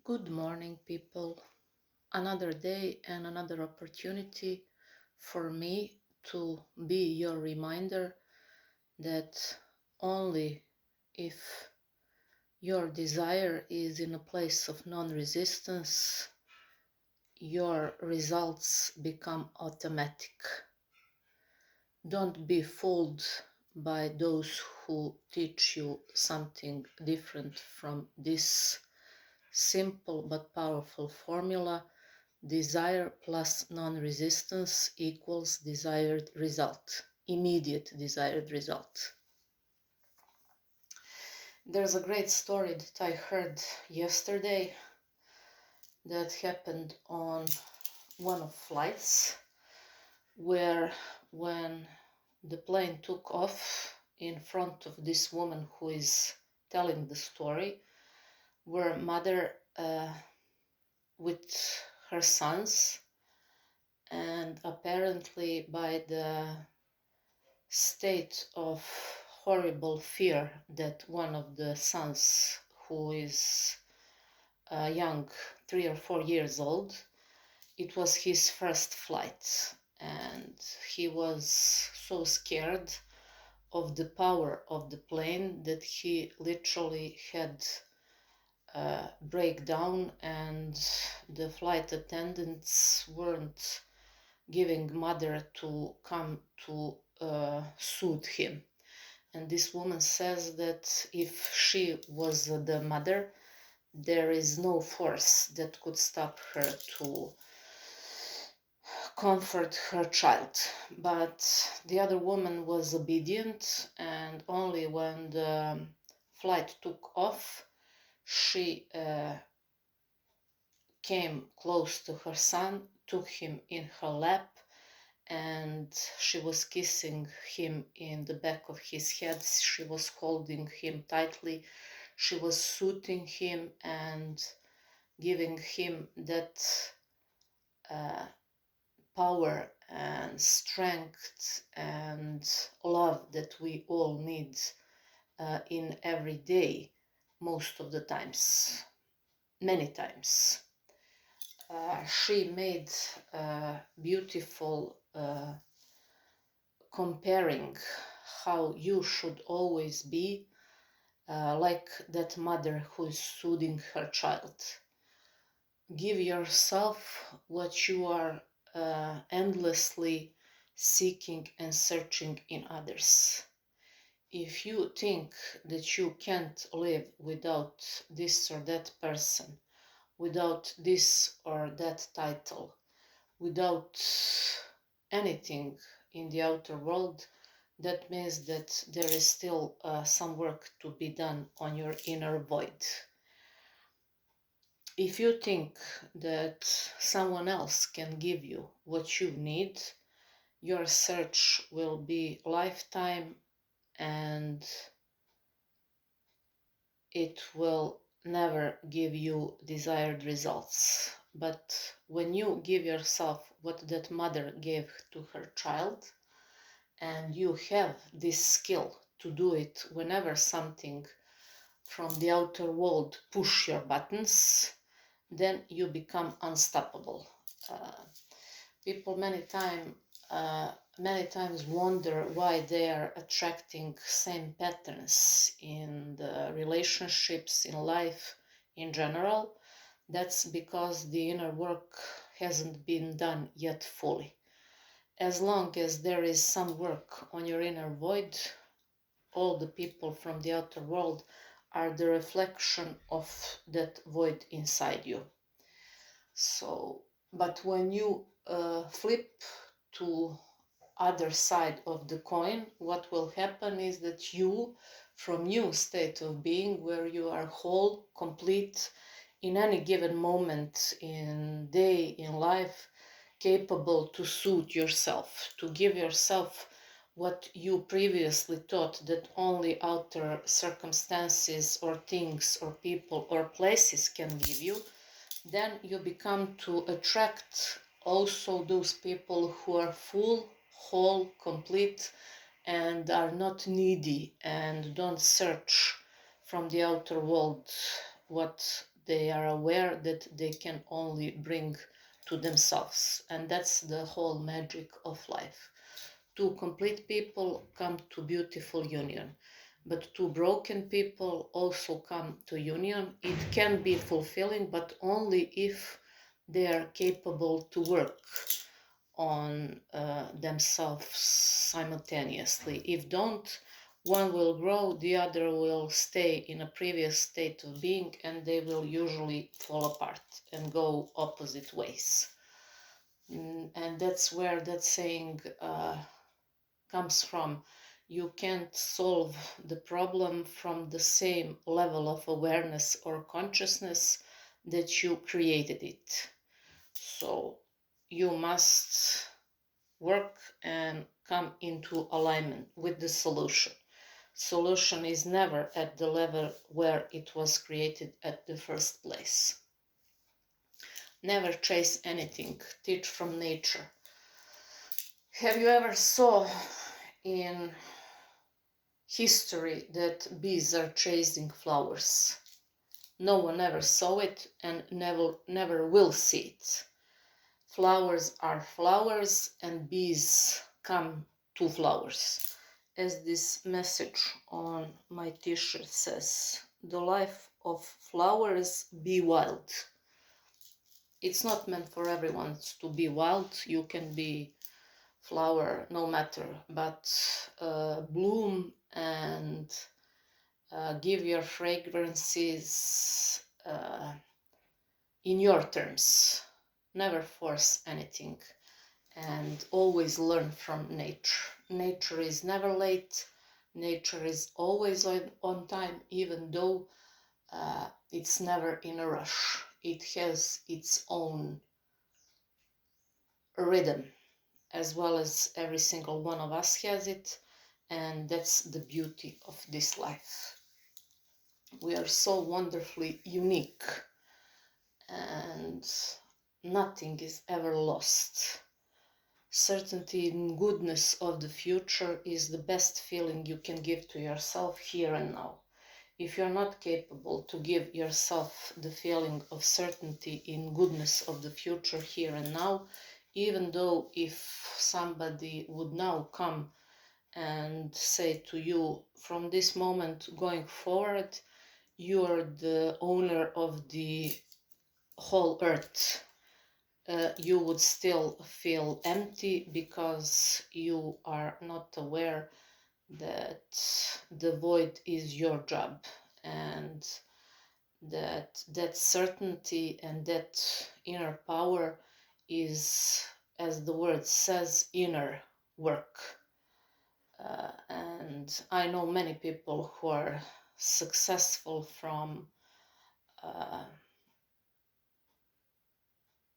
Good morning, people. Another day and another opportunity for me to be your reminder that only if your desire is in a place of non-resistance, your results become automatic. Don't be fooled by those who teach you something different from this simple but powerful formula. Desire plus non-resistance equals desired result, immediate desired result. There's a great story that I heard yesterday that happened on one of flights where when the plane took off, in front of this woman who is telling the story were mother with her sons, and apparently by the state of horrible fear that one of the sons, who is young, 3 or 4 years old, it was his first flight, and he was so scared of the power of the plane that he literally had breakdown, and the flight attendants weren't giving mother to come to soothe him. And this woman says that if she was the mother, there is no force that could stop her to comfort her child. But the other woman was obedient, and only when the flight took off, she came close to her son, took him in her lap, and she was kissing him in the back of his head. She was holding him tightly. She was soothing him and giving him that power and strength and love that we all need in every day, most of the times, many times. She made beautiful comparing how you should always be like that mother who is soothing her child. Give yourself what you are endlessly seeking and searching in others. If you think that you can't live without this or that person, without this or that title, without anything in the outer world, that means that there is still some work to be done on your inner void. If you think that someone else can give you what you need, your search will be lifetime and it will never give you desired results. But when you give yourself what that mother gave to her child, and you have this skill to do it whenever something from the outer world push your buttons, then you become unstoppable. People many times wonder why they are attracting same patterns in the relationships, in life in general. That's because the inner work hasn't been done yet fully. As long as there is some work on your inner void, all the people from the outer world are the reflection of that void inside you. So, but when you flip to other side of the coin, what will happen is that you, from new state of being where you are whole, complete, in any given moment in day, in life, capable to suit yourself, to give yourself what you previously thought that only outer circumstances or things or people or places can give you, then you become to attract also those people who are full, whole, complete, and are not needy and don't search from the outer world what they are aware that they can only bring to themselves. And that's the whole magic of life. Two complete people come to beautiful union, but two broken people also come to union. It can be fulfilling, but only if they are capable to work on themselves simultaneously. If don't, one will grow, the other will stay in a previous state of being, and they will usually fall apart and go opposite ways. And that's where that saying comes from. You can't solve the problem from the same level of awareness or consciousness that you created it. So you must work and come into alignment with the solution. Solution is never at the level where it was created at the first place. Never chase anything. Teach from nature. Have you ever saw in history that bees are chasing flowers? No one ever saw it and never will see it. Flowers are flowers and bees come to flowers. As this message on my t-shirt says, the life of flowers be wild. It's not meant for everyone to be wild. You can be flower no matter, but bloom and give your fragrances in your terms. Never force anything, and always learn from nature. Nature is never late. Nature is always on time, even though it's never in a rush. It has its own rhythm, as well as every single one of us has it, and that's the beauty of this life. We are so wonderfully unique, and nothing is ever lost. Certainty in goodness of the future is the best feeling you can give to yourself here and now. If you're not capable to give yourself the feeling of certainty in goodness of the future here and now, even though if somebody would now come and say to you, from this moment going forward, you are the owner of the whole earth, you would still feel empty because you are not aware that the void is your job, and that certainty and that inner power is, as the word says, inner work. And I know many people who are successful from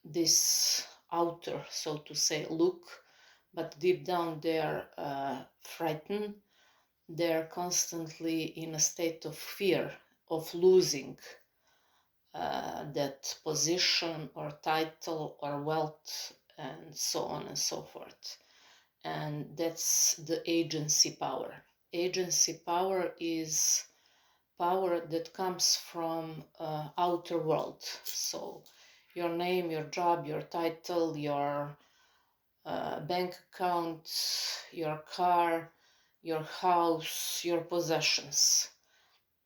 this outer, so to say, look, but deep down they're frightened. They're constantly in a state of fear of losing that position or title or wealth and so on and so forth. And that's the agency power. Agency power is power that comes from outer world. So your name, your job, your title, your bank account, your car, your house, your possessions.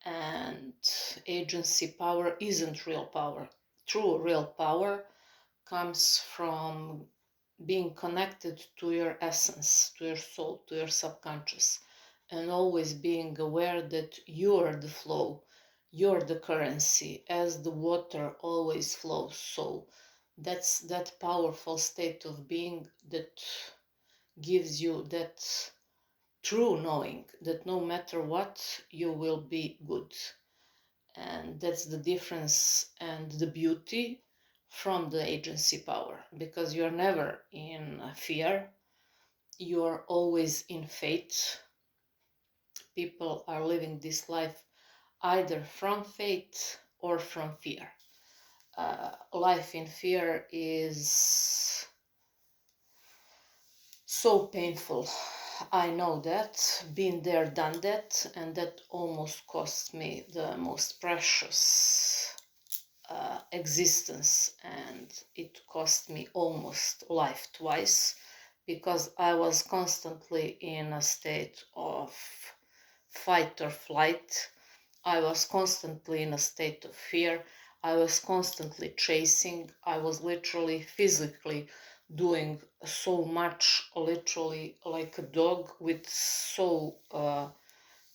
And agency power isn't real power. True real power comes from being connected to your essence, to your soul, to your subconscious, and always being aware that you're the flow, you're the currency, as the water always flows. So that's that powerful state of being that gives you that true knowing that no matter what, you will be good. And that's the difference and the beauty from the agency power, because you're never in fear, you're always in faith. People are living this life either from faith or from fear. Life in fear is so painful. I know that, been there, done that, and that almost cost me the most precious existence, and it cost me almost life twice because I was constantly in a state of fight or flight. I was constantly in a state of fear. I was constantly chasing. I was literally physically doing so much, literally like a dog with so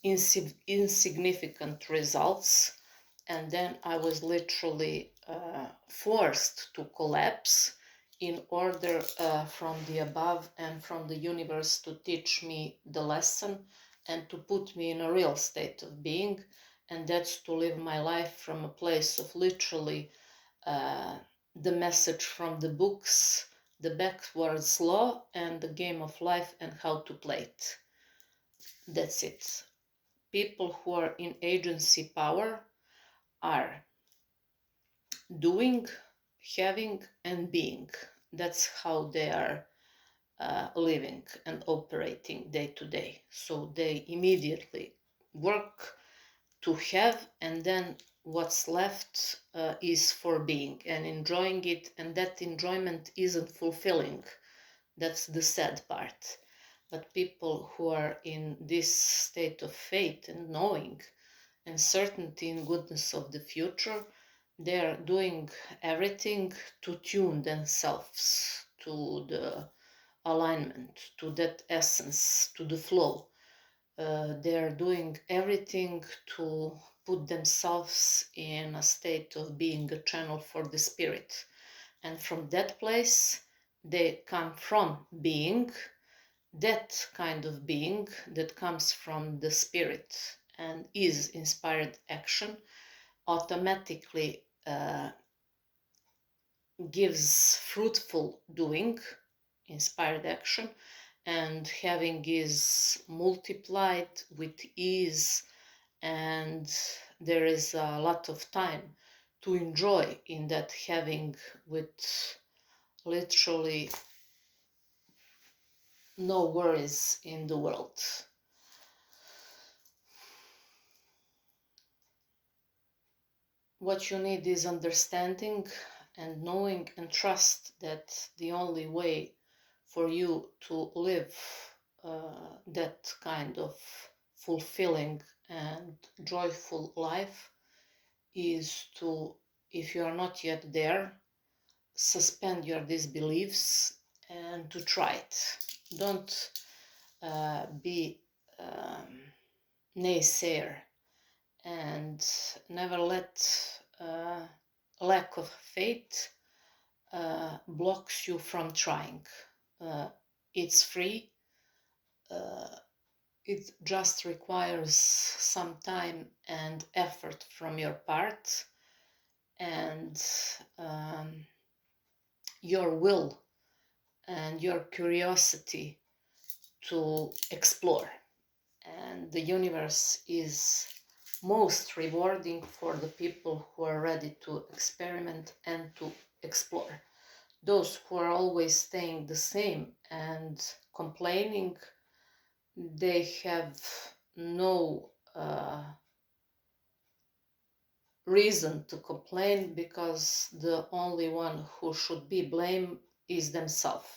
insignificant results. And then I was literally forced to collapse in order from the above and from the universe to teach me the lesson and to put me in a real state of being. And that's to live my life from a place of literally the message from the books, the backwards law, and the game of life and how to play it. That's it. People who are in agency power are doing, having, and being. That's how they are living and operating day to day. So they immediately work to have, and then what's left is for being and enjoying it, and that enjoyment isn't fulfilling. That's the sad part. But people who are in this state of faith and knowing and certainty in goodness of the future, they are doing everything to tune themselves to the alignment, to that essence, to the flow. They are doing everything to put themselves in a state of being a channel for the spirit. And from that place, they come from being, that kind of being that comes from the spirit and is inspired action automatically gives fruitful doing, inspired action, and having is multiplied with ease, and there is a lot of time to enjoy in that having with literally no worries in the world. What you need is understanding and knowing and trust that the only way for you to live that kind of fulfilling and joyful life is to, if you are not yet there, suspend your disbeliefs and to try it. Don't be naysayer, and never let lack of faith blocks you from trying. It's free. It just requires some time and effort from your part, and your will and your curiosity to explore. And the universe is most rewarding for the people who are ready to experiment and to explore. Those who are always staying the same and complaining, they have no reason to complain, because the only one who should be blamed is themselves.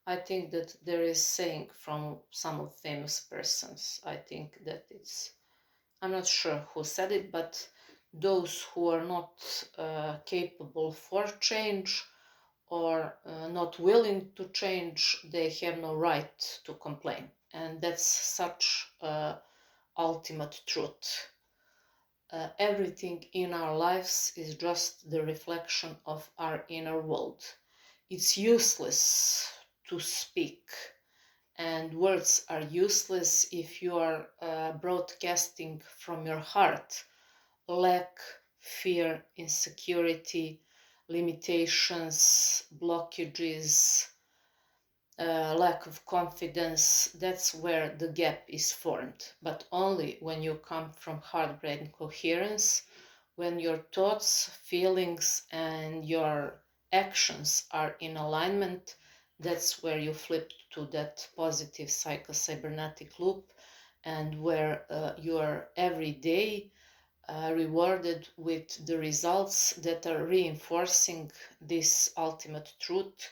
I think that there is saying from some of famous persons. I think that it's, I'm not sure who said it, but those who are not capable for change or not willing to change, they have no right to complain. And that's such ultimate truth. Everything in our lives is just the reflection of our inner world. It's useless to speak, and words are useless if you are broadcasting from your heart lack, fear, insecurity, limitations, blockages, lack of confidence. That's where the gap is formed. But only when you come from heart brain coherence, when your thoughts, feelings, and your actions are in alignment, that's where you flip to that positive psychocybernetic loop, and where your everyday rewarded with the results that are reinforcing this ultimate truth,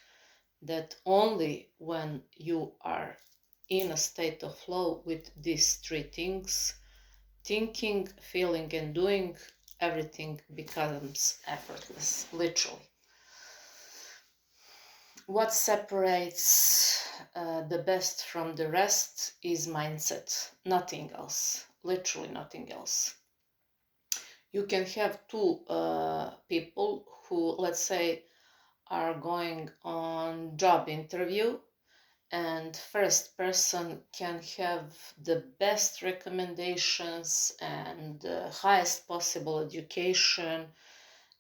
that only when you are in a state of flow with these three things, thinking, feeling, and doing, everything becomes effortless, literally. What separates the best from the rest is mindset, nothing else, literally nothing else. You can have two people who, let's say, are going on job interview, and first person can have the best recommendations and the highest possible education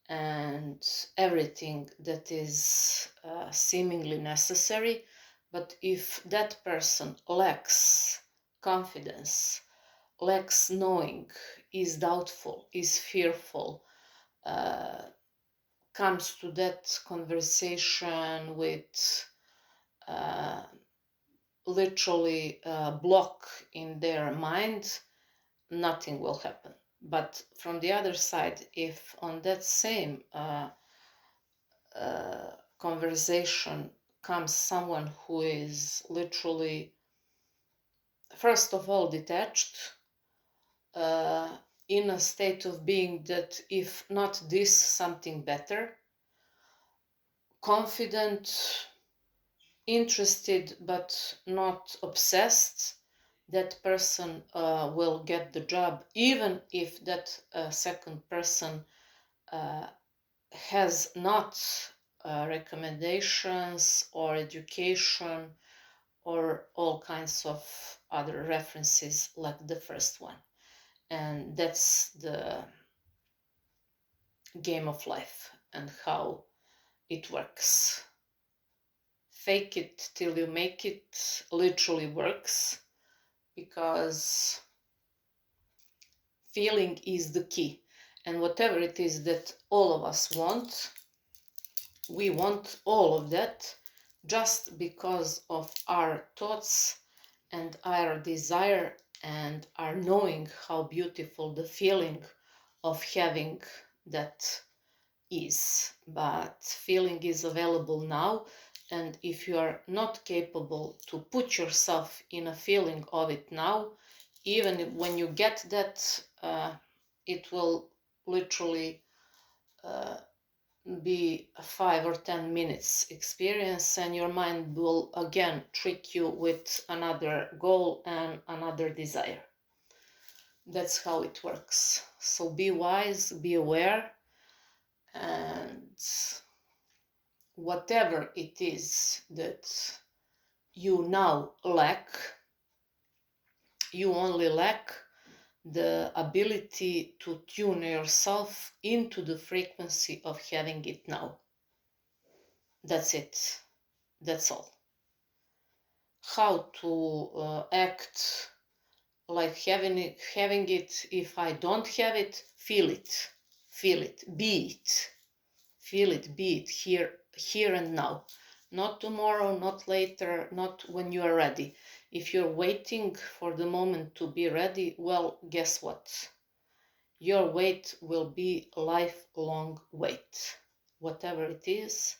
and everything that is seemingly necessary. But if that person lacks confidence, lacks knowing, is doubtful, is fearful, uh, comes to that conversation with uh, literally block in their mind, nothing will happen. But from the other side, if on that same conversation comes someone who is literally, first of all, detached, uh, in a state of being that if not this, something better, confident, interested but not obsessed, that person will get the job, even if that second person has not recommendations or education or all kinds of other references like the first one. And that's the game of life and how it works. Fake it till you make it literally works, because feeling is the key. And whatever it is that all of us want, we want all of that just because of our thoughts and our desire and our knowing how beautiful the feeling of having that is. But feeling is available now, and if you are not capable to put yourself in a feeling of it now, even when you get that, it will literally be a 5 or 10 minutes experience, and your mind will again trick you with another goal and another desire. That's how it works. So be wise, be aware, and whatever it is that you now lack, you only lack the ability to tune yourself into the frequency of having it now. That's it. That's all. How to act like having it. If I don't have it, feel it. Feel it. Be it. Feel it. Be it here and now. Not tomorrow, not later, not when you are ready. If you're waiting for the moment to be ready, well, guess what? Your wait will be a lifelong wait. Whatever it is,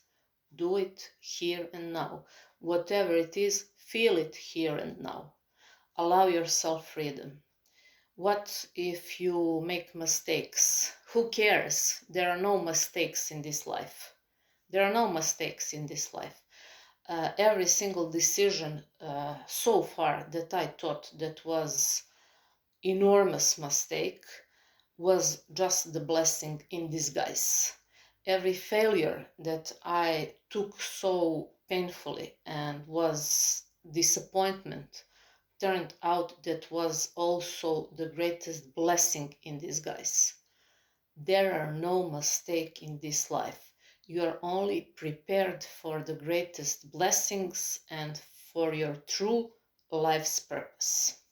do it here and now. Whatever it is, feel it here and now. Allow yourself freedom. What if you make mistakes? Who cares? There are no mistakes in this life. There are no mistakes in this life. Every single decision so far that I thought that was enormous mistake was just the blessing in disguise. Every failure that I took so painfully and was disappointment turned out that was also the greatest blessing in disguise. There are no mistakes in this life. You are only prepared for the greatest blessings and for your true life's purpose.